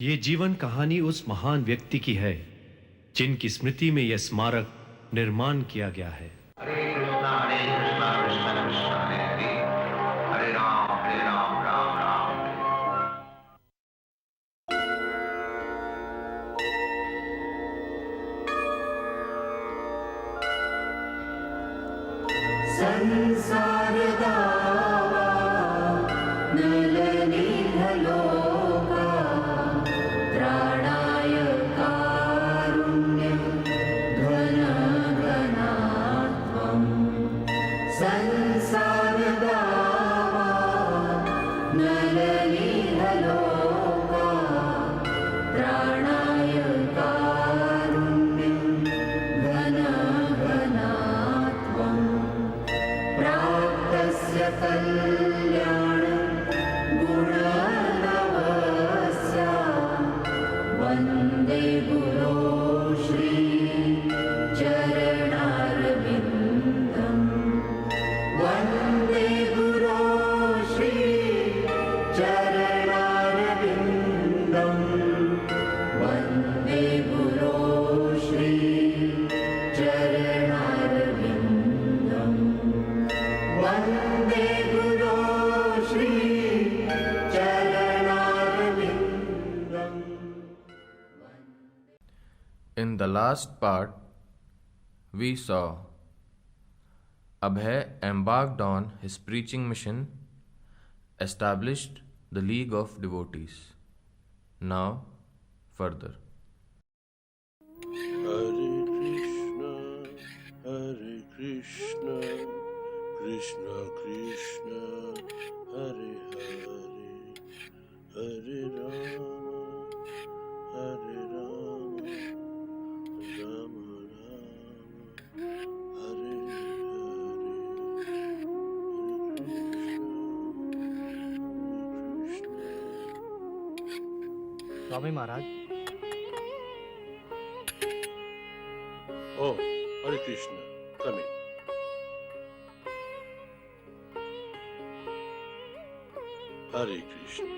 ये जीवन कहानी उस महान व्यक्ति की है जिनकी स्मृति में यह स्मारक निर्माण किया गया है। हरे कृष्णा कृष्णा कृष्णा हरे हरे राम राम राम संसार दावा नलनीहलोका त्राणाय कारुण्यं घनघनात्वं संसार दावा नलनीहलोका त्राणाय कारुण्यं घनघनात्वं प्राप्तस्य कल्याण गुणनवस्य वन्दे गुरो श्री चरणारविन्दं वन्दे गुरो श्री चरणारविन्दं वन्दे गुरो श्री चरणारविन्दं वन्दे गुरो Shri चरणारविन्दं। In the last part, we saw Abhay embarked on his preaching mission, established the League of Devotees. Now, further. Hare Krishna, Krishna Krishna, Hare Hare, Hare Rama, Rama Rama, Hare Hare, Hare Krishna. Swami Maharaj, Oh, Hare Krishna, come in. Hare Krishna.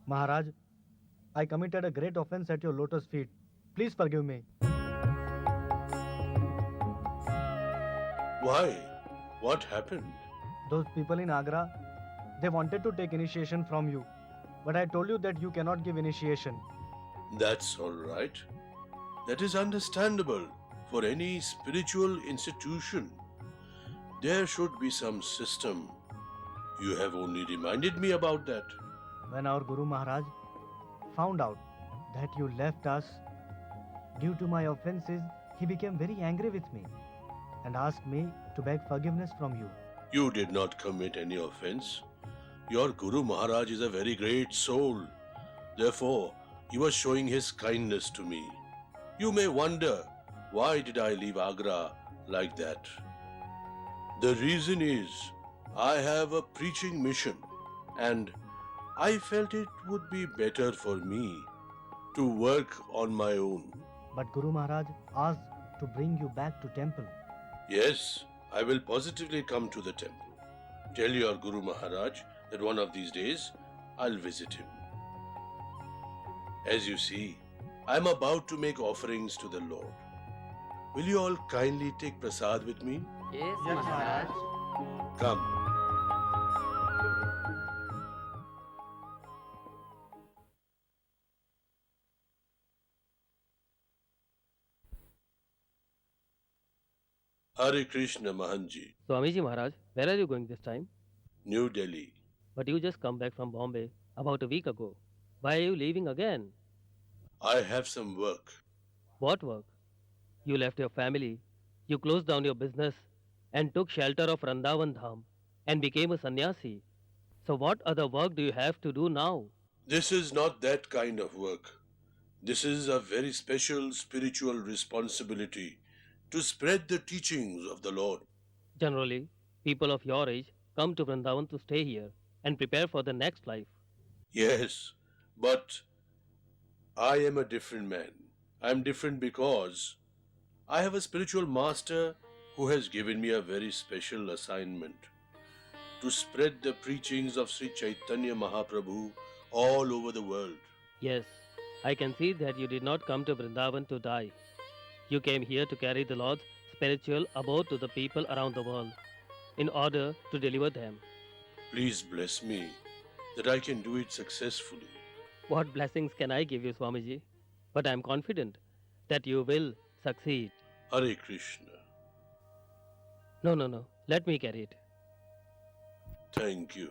Maharaj, I committed a great offense at your lotus feet. Please forgive me. Why? What happened? Those people in Agra, they wanted to take initiation from you. But I told you that you cannot give initiation. That's all right. That is understandable. For any spiritual institution, there should be some system. You have only reminded me about that. When our Guru Maharaj found out that you left us due to my offenses, he became very angry with me and asked me to beg forgiveness from you. You did not commit any offense. Your Guru Maharaj is a very great soul. Therefore, he was showing his kindness to me. You may wonder, why did I leave Agra like that? The reason is, I have a preaching mission and I felt it would be better for me to work on my own. But Guru Maharaj asked to bring you back to temple. Yes, I will positively come to the temple. Tell your Guru Maharaj that one of these days I'll visit him. As you see, I am about to make offerings to the Lord. Will you all kindly take prasad with me? Yes, Maharaj. Come. Hare Krishna Mahanji, Swamiji Maharaj, where are you going this time? New Delhi. But you just come back from Bombay about a week ago. Why are you leaving again? I have some work. What work? You left your family, you closed down your business, and took shelter of Vrindavan Dham and became a sannyasi. So what other work do you have to do now? This is not that kind of work. This is a very special spiritual responsibility to spread the teachings of the Lord. Generally, people of your age come to Vrindavan to stay here and prepare for the next life. Yes, but I am a different man. I am different because I have a spiritual master who has given me a very special assignment. to spread the preachings of Sri Chaitanya Mahaprabhu all over the world. Yes, I can see that you did not come to Vrindavan to die. You came here to carry the Lord's spiritual abode to the people around the world in order to deliver them. Please bless me that I can do it successfully. What blessings can I give you, Swamiji? But I am confident that you will succeed. Hare Krishna. No. Let me carry it. Thank you.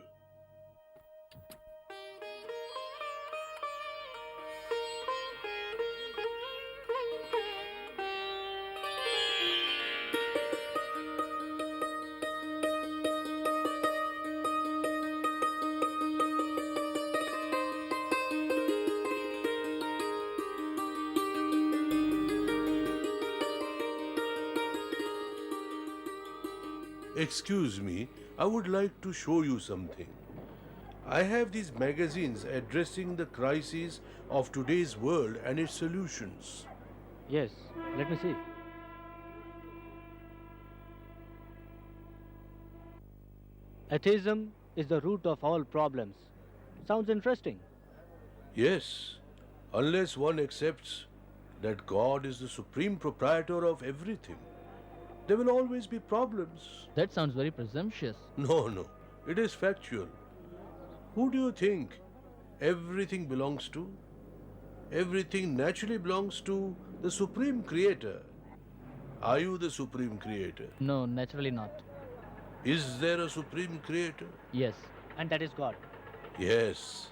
Excuse me, I would like to show you something. I have these magazines addressing the crises of today's world and its solutions. Yes, let me see. Atheism is the root of all problems. Sounds interesting. Yes, unless one accepts that God is the supreme proprietor of everything, there will always be problems. That sounds very presumptuous. No, it is factual. Who do you think everything belongs to? Everything naturally belongs to the Supreme Creator. Are you the Supreme Creator? No, naturally not. Is there a Supreme Creator? Yes. And that is God. Yes.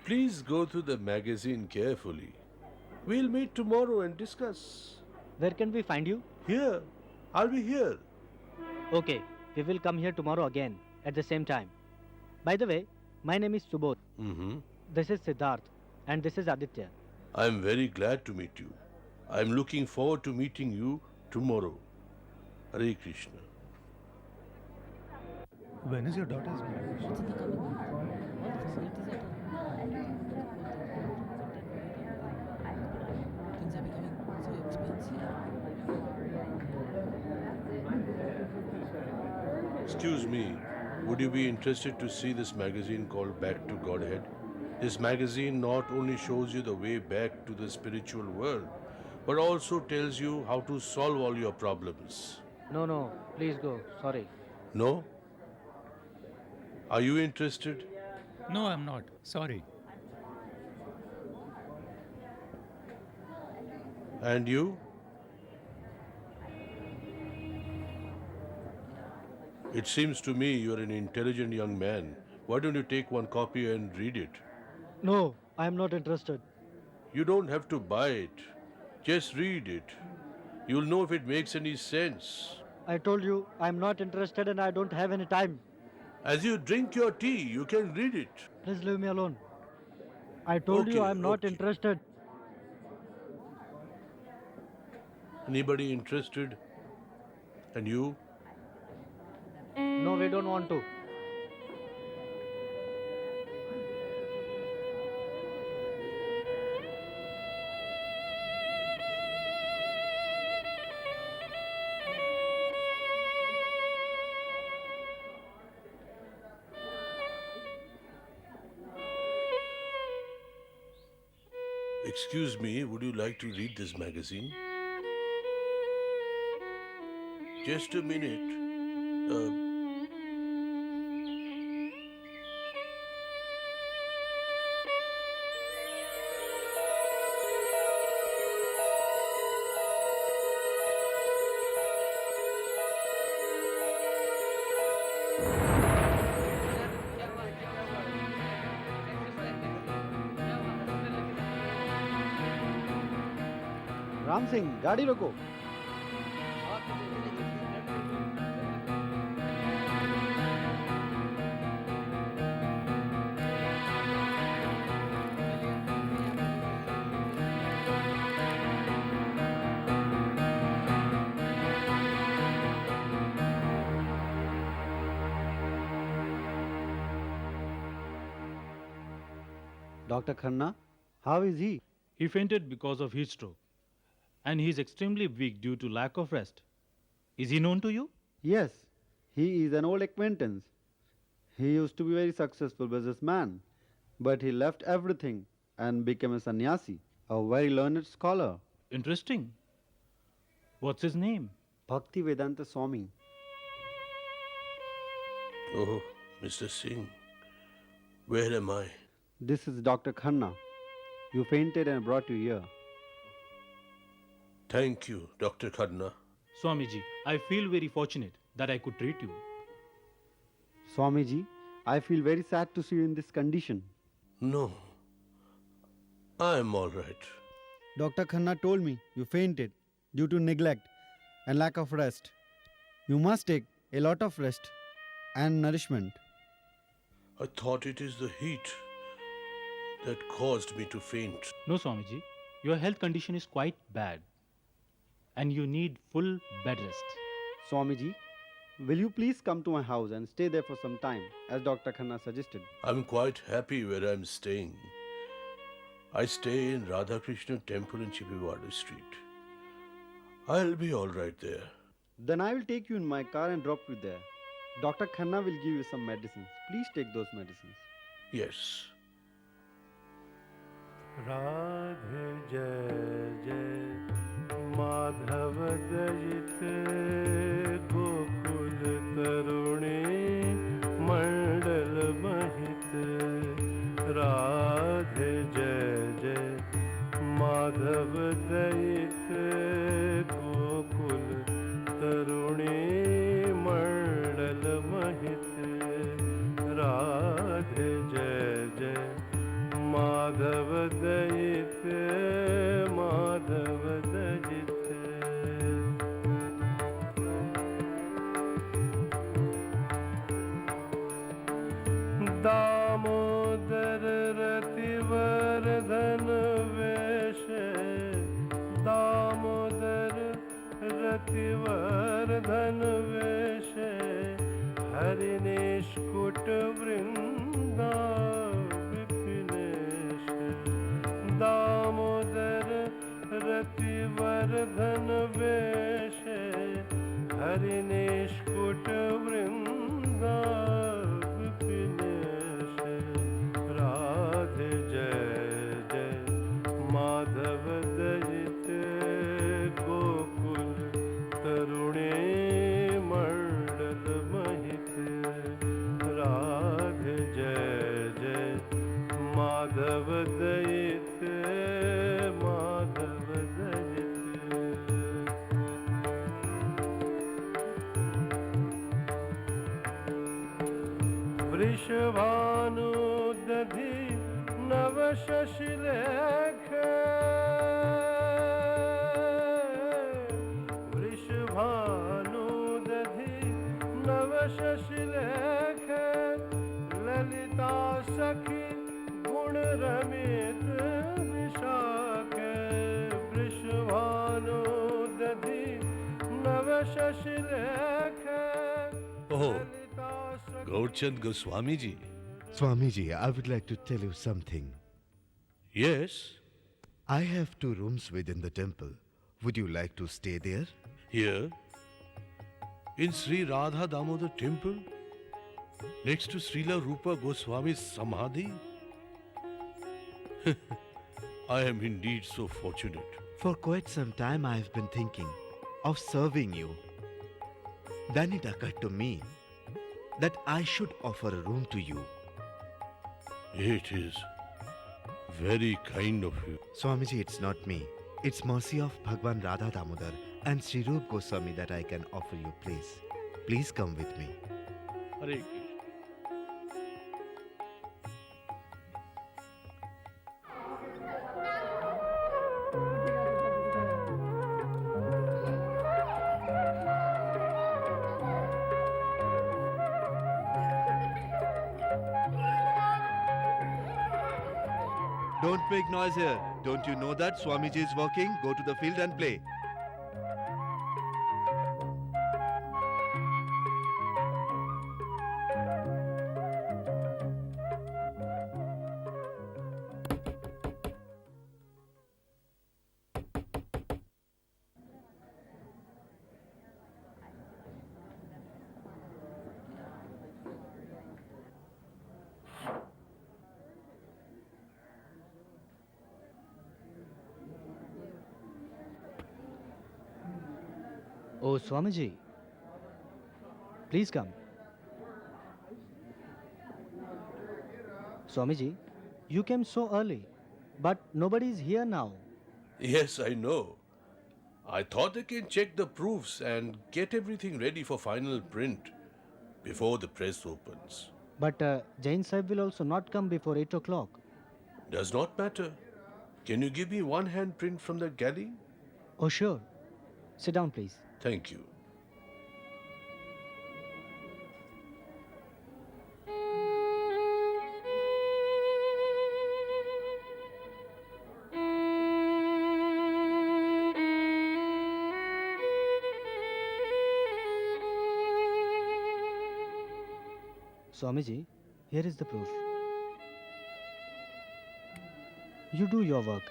Please go through the magazine carefully. We'll meet tomorrow and discuss. Where can we find you? Here. I'll be here. Okay, we will come here tomorrow again at the same time. By the way, my name is Subodh. This is Siddharth and this is Aditya. I'm very glad to meet you. I'm looking forward to meeting you tomorrow. Hare Krishna. When is your daughter's marriage? Things are becoming so expensive. Excuse me, would you be interested to see this magazine called Back to Godhead? This magazine not only shows you the way back to the spiritual world, but also tells you how to solve all your problems. No, please go. Sorry. No? Are you interested? No, I'm not. Sorry. And you? It seems to me you're an intelligent young man. Why don't you take one copy and read it? No, I am not interested. You don't have to buy it. Just read it. You'll know if it makes any sense. I told you I am not interested and I don't have any time. As you drink your tea, you can read it. Please leave me alone. I told you Okay, I am not okay. interested. Anybody interested? And you? No, we don't want to. Excuse me, would you like to read this magazine? Just a minute. Ram Singh गाड़ी रोको. Dr. Khanna, how is he? He fainted because of heat stroke. And he is extremely weak due to lack of rest. Is he known to you? Yes, he is an old acquaintance. He used to be very successful businessman, but he left everything and became a sannyasi, a very learned scholar. Interesting. What's his name? Bhaktivedanta Swami. Oh, Mr. Singh, where am I? This is Dr. Khanna. You fainted and brought you here. Thank you, Dr. Khanna. Swamiji, I feel very fortunate that I could treat you. Swamiji, I feel very sad to see you in this condition. No, I am all right. Dr. Khanna told me you fainted due to neglect and lack of rest. You must take a lot of rest and nourishment. I thought it is the heat that caused me to faint. No, Swamiji, your health condition is quite bad and you need full bed rest. Swamiji, will you please come to my house and stay there for some time, as Dr. Khanna suggested? I'm quite happy where I'm staying. I stay in Radha Krishna temple in Chipiwadi Street. I'll be all right there. Then I will take you in my car and drop you there. Dr. Khanna will give you some medicines. Please take those medicines. Yes. Radhe Jai Jai Madhav Dayite Gokul Tarune Mandal Mahite Radhe Jai Jai Madhav Dayite Gokul Tarune Mandal Mahite Radhe Jai Jai Madhav Dayite Madhav Dayite Damodar Rativardhan Veshe Damodar Rativardhan Veshe Harineshkut Vrinda Damodar Rativardhan Veshe Harineshkut Vrinda Vipineshe Radhe Jai Jai Madhav Dayite Gokul Tarune Mandal Mahite Radhe Jai Jai Madhav Dayite Madhav Dayite Vrishabhanu Dadhi Navashashilekhe Vrishabhanu Dadhi Navashashilekhe Lalita Sakhi Gun Ramit Vishakhe Vrishabhanu Dadhi Navashashilekhe Oh, Gaurchand Goswami ji. Swamiji, I would like to tell you something. Yes, I have 2 rooms within the temple. Would you like to stay there? here in Sri Radha Damodar temple next to Srila Rupa Goswami's Samadhi. I am indeed so fortunate. For quite some time I have been thinking of serving you. Then it occurred to me that I should offer a room to you. It is very kind of you. Swamiji, it's not me. It's mercy of Bhagwan Radha Damodar and Sri Rup Goswami that I can offer you place. Please come with me. Hare Krishna. Don't make noise here. Don't you know that Swamiji is working? Go to the field and play. Oh, Swamiji, please come. Swamiji, you came so early, but nobody is here now. Yes, I know. I thought I can check the proofs and get everything ready for final print before the press opens. But Jain Sahib will also not come before 8 o'clock. Does not matter. Can you give me one hand print from the galley? Oh, sure. Sit down, please. Thank you. Swamiji, here is the proof. You do your work.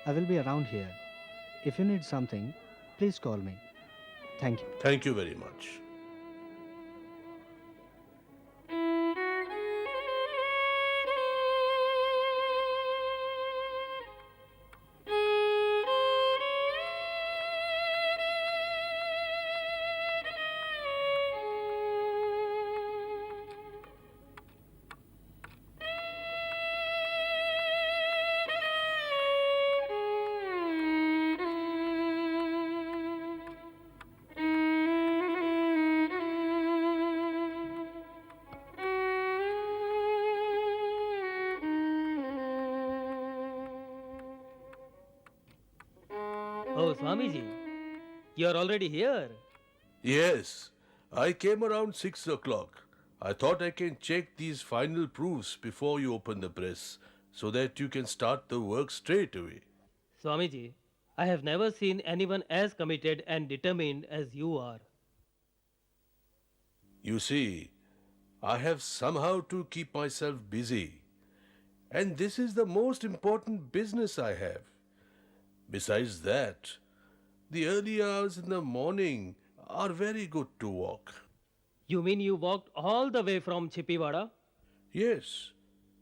I will be around here. If you need something, please call me. Thank you. Thank you very much. Oh, Swamiji, you are already here. Yes, I came around 6 o'clock. I thought I can check these final proofs before you open the press so that you can start the work straight away. Swamiji, I have never seen anyone as committed and determined as you are. You see, I have somehow to keep myself busy. And this is the most important business I have. Besides that, the early hours in the morning are very good to walk. You mean you walked all the way from Chippiwada? Yes,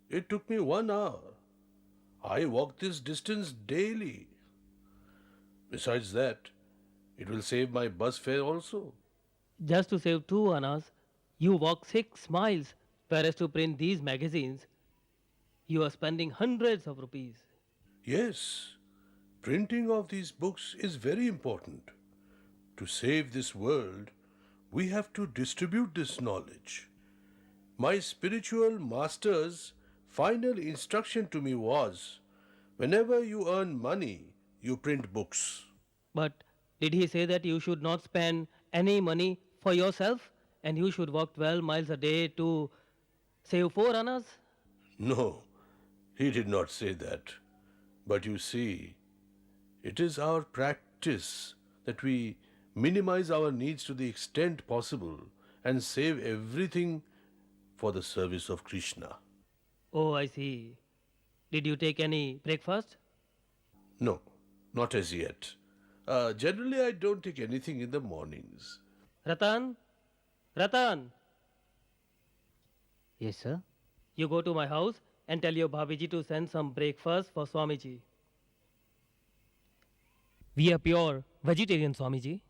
it took me 1 hour. I walk this distance daily. Besides that, it will save my bus fare also. Just to save 2 annas, you walk 6 miles, whereas to print these magazines, you are spending hundreds of rupees. Yes, printing of these books is very important. To save this world, we have to distribute this knowledge. My spiritual master's final instruction to me was, whenever you earn money, you print books. But did he say that you should not spend any money for yourself and you should walk 12 miles a day to save 4 annas? No, he did not say that. But you see, it is our practice that we minimize our needs to the extent possible and save everything for the service of Krishna. Oh, I see. Did you take any breakfast? No, not as yet. Generally, I don't take anything in the mornings. Ratan? Ratan! Yes, sir. You go to my house and tell your Bhabiji to send some breakfast for Swamiji. We are pure vegetarian, Swamiji.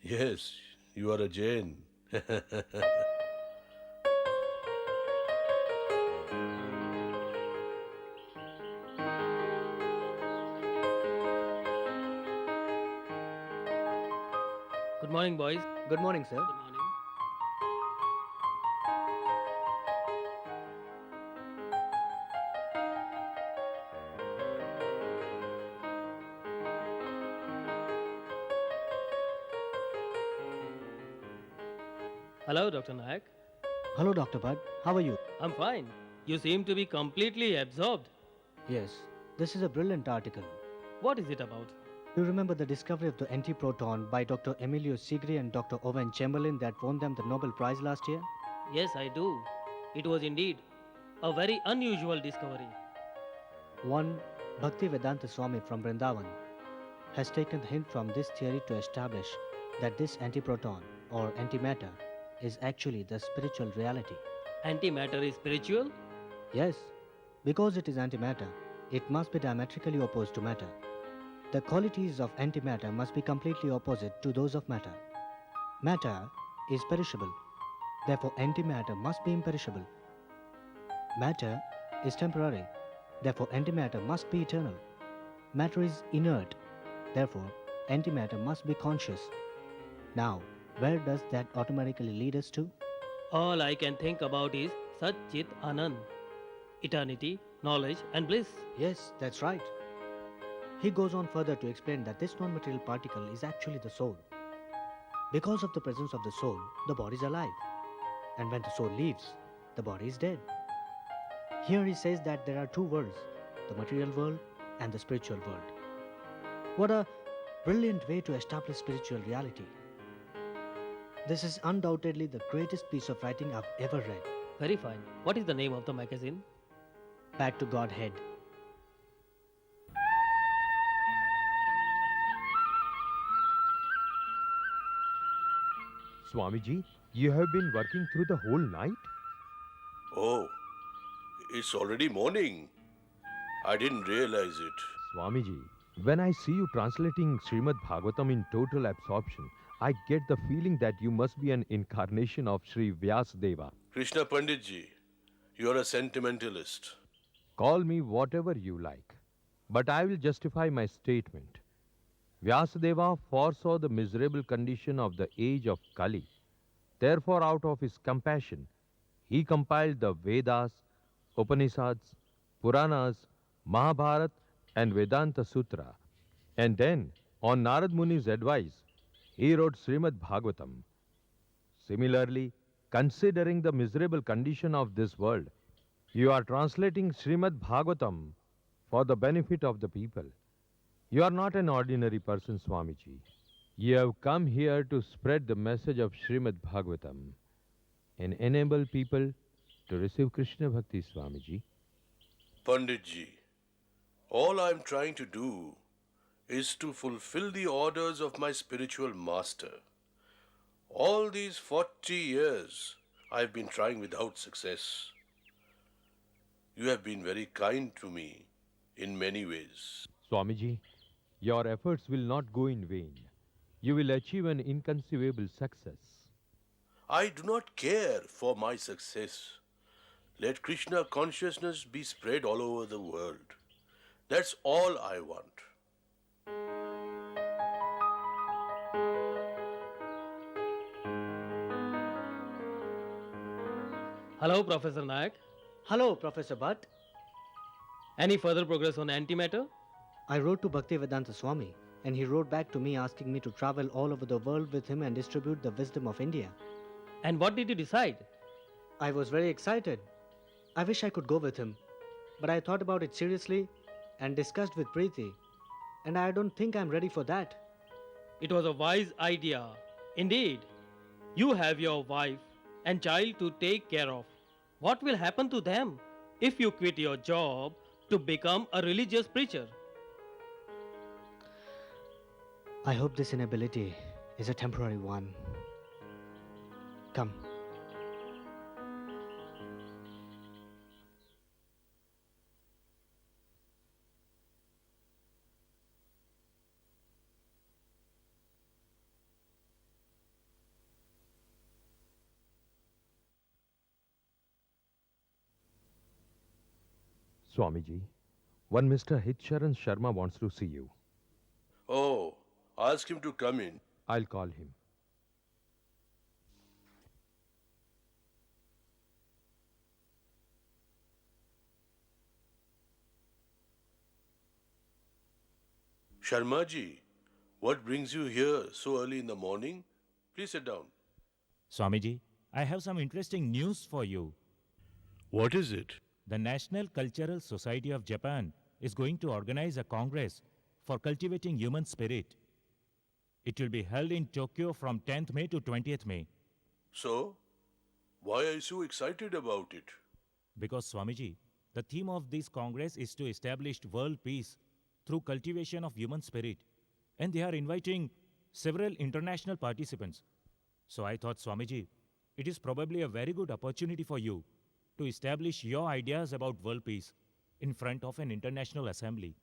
Yes, you are a Jain. Good morning, boys. Good morning, sir. Good morning. Hello, Dr. Nayak. Hello, Dr. Bud. How are you? I'm fine. You seem to be completely absorbed. Yes, this is a brilliant article. What is it about? You remember the discovery of the antiproton by Dr. Emilio Segre and Dr. Owen Chamberlain that won them the Nobel Prize last year? Yes, I do. It was indeed a very unusual discovery. One, Bhaktivedanta Swami from Vrindavan has taken the hint from this theory to establish that this antiproton or antimatter is actually the spiritual reality. Antimatter is spiritual? Yes, because it is antimatter, it must be diametrically opposed to matter. The qualities of antimatter must be completely opposite to those of matter. Matter is perishable. Therefore, antimatter must be imperishable. Matter is temporary. Therefore, antimatter must be eternal. Matter is inert. Therefore, antimatter must be conscious. Now, where does that automatically lead us to? All I can think about is Sat Chit Anand. Eternity, knowledge, and bliss. Yes, that's right. He goes on further to explain that this non-material particle is actually the soul. Because of the presence of the soul, the body is alive. And when the soul leaves, the body is dead. Here he says that there are two worlds, the material world and the spiritual world. What a brilliant way to establish spiritual reality. This is undoubtedly the greatest piece of writing I've ever read. Very fine. What is the name of the magazine? Back to Godhead. Swamiji, you have been working through the whole night? Oh, it's already morning. I didn't realize it. Swamiji, when I see you translating Srimad Bhagavatam in total absorption, I get the feeling that you must be an incarnation of Sri Vyasadeva. Krishna Panditji, you are a sentimentalist. Call me whatever you like, but I will justify my statement. Vyasadeva foresaw the miserable condition of the age of Kali. Therefore, out of his compassion, he compiled the Vedas, Upanishads, Puranas, Mahabharat, and Vedanta Sutra. And then, on Narad Muni's advice, he wrote Srimad Bhagavatam. Similarly, considering the miserable condition of this world, you are translating Srimad Bhagavatam for the benefit of the people. You are not an ordinary person, Swamiji. You have come here to spread the message of Srimad Bhagavatam and enable people to receive Krishna Bhakti, Swamiji. Panditji, all I'm trying to do is to fulfill the orders of my spiritual master. All these 40 years, I've been trying without success. You have been very kind to me in many ways. Swamiji, your efforts will not go in vain. You will achieve an inconceivable success. I do not care for my success. Let Krishna consciousness be spread all over the world. That's all I want. Hello, Professor Nayak. Hello, Professor Bhatt. Any further progress on antimatter? I wrote to Bhaktivedanta Swami, and he wrote back to me asking me to travel all over the world with him and distribute the wisdom of India. And what did you decide? I was very excited. I wish I could go with him, but I thought about it seriously and discussed with Preeti, and I don't think I'm ready for that. It was a wise idea. Indeed. You have your wife and child to take care of. What will happen to them if you quit your job to become a religious preacher? I hope this inability is a temporary one. Come. Swamiji, one Mr. Charan Sharma wants to see you. Oh, ask him to come in. I'll call him. Sharmaji, what brings you here so early in the morning? Please sit down. Swamiji, I have some interesting news for you. What is it? The National Cultural Society of Japan is going to organize a congress for cultivating human spirit. It will be held in Tokyo from 10th May to 20th May. So, why are you so excited about it? Because, Swamiji, the theme of this congress is to establish world peace through cultivation of human spirit. And they are inviting several international participants. So I thought, Swamiji, it is probably a very good opportunity for you to establish your ideas about world peace in front of an international assembly.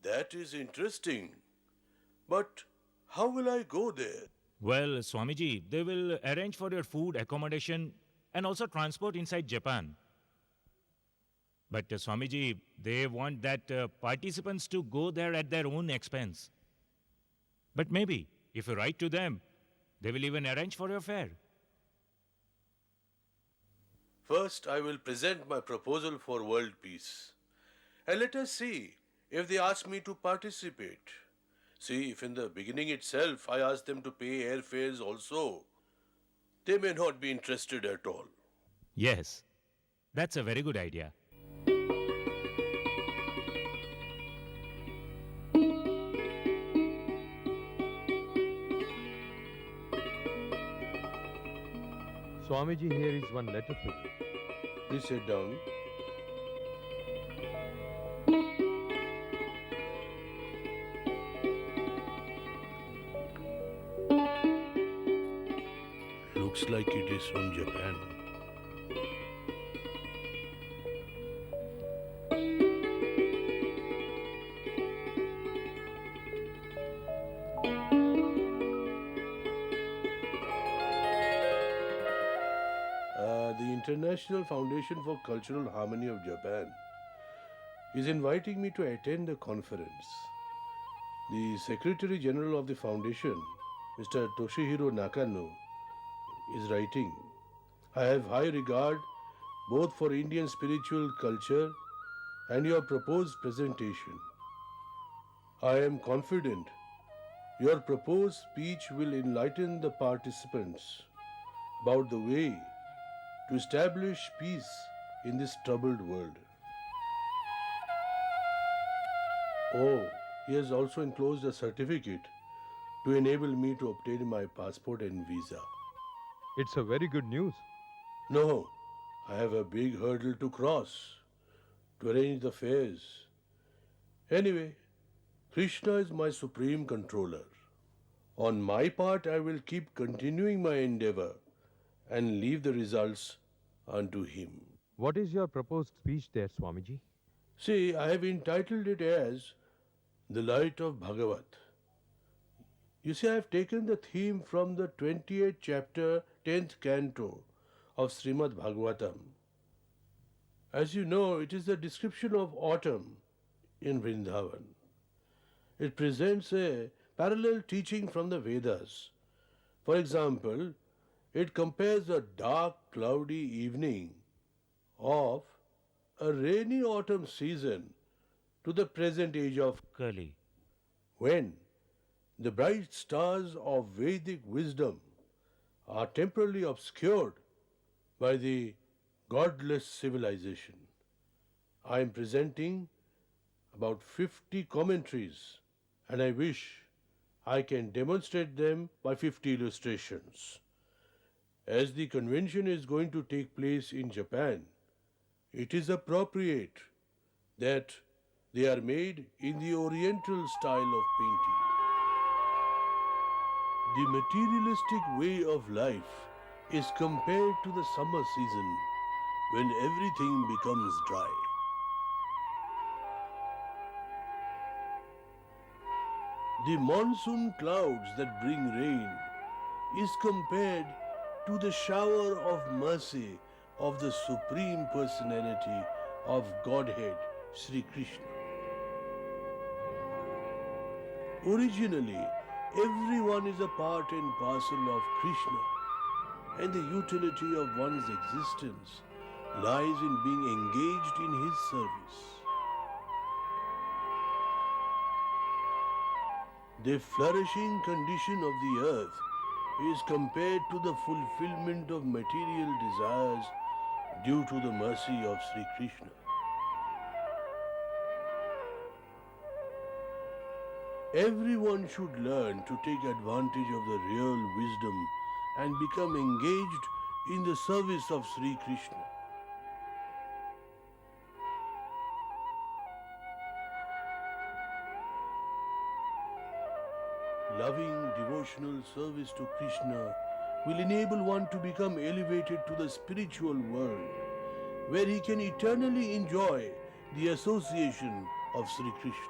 That is interesting. But how will I go there? Well, Swamiji, they will arrange for your food, accommodation, and also transport inside Japan. But Swamiji, they want that participants to go there at their own expense. But maybe, if you write to them, they will even arrange for your fare. First, I will present my proposal for world peace. And let us see if they ask me to participate. See, if in the beginning itself I ask them to pay airfares also, they may not be interested at all. Yes, that's a very good idea. Swamiji, here is one letter for you. Please sit down. Looks like it is from Japan. The International Foundation for Cultural Harmony of Japan is inviting me to attend the conference. The Secretary General of the foundation, Mr. Toshihiro Nakano, is writing, I have high regard both for Indian spiritual culture and your proposed presentation. I am confident your proposed speech will enlighten the participants about the way to establish peace in this troubled world. Oh, he has also enclosed a certificate to enable me to obtain my passport and visa. It's a very good news. No, I have a big hurdle to cross to arrange the fares. Anyway, Krishna is my supreme controller. On my part, I will keep continuing my endeavor and leave the results unto him. What is your proposed speech there, Swamiji? See, I have entitled it as The Light of Bhagavat. You see, I have taken the theme from the 28th chapter, 10th canto of Srimad Bhagavatam. As you know, it is the description of autumn in Vrindavan. It presents a parallel teaching from the Vedas. For example, it compares the dark, cloudy evening of a rainy autumn season to the present age of Kali, when the bright stars of Vedic wisdom are temporarily obscured by the godless civilization. I am presenting about 50 commentaries, and I wish I can demonstrate them by 50 illustrations. As the convention is going to take place in Japan, it is appropriate that they are made in the Oriental style of painting. The materialistic way of life is compared to the summer season when everything becomes dry. The monsoon clouds that bring rain is compared to the shower of mercy of the Supreme Personality of Godhead, Sri Krishna. Originally, everyone is a part and parcel of Krishna, and the utility of one's existence lies in being engaged in his service. The flourishing condition of the earth is compared to the fulfillment of material desires due to the mercy of Sri Krishna. Everyone should learn to take advantage of the real wisdom and become engaged in the service of Sri Krishna. Loving devotional service to Krishna will enable one to become elevated to the spiritual world, where he can eternally enjoy the association of Sri Krishna.